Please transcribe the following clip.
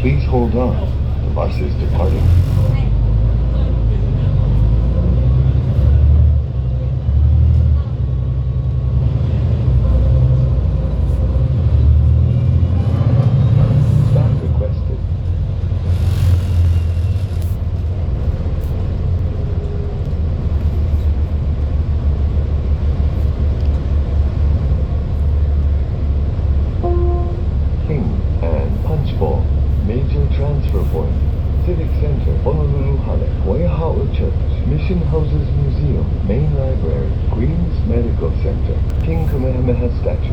Please hold on. The bus is departing. Stop requested. King and Punch Bowl. Major transfer point. Civic Center, Honolulu Hale, Waihao Church, Mission Houses Museum, Main Library, Queens Medical Center, King Kamehameha Statue.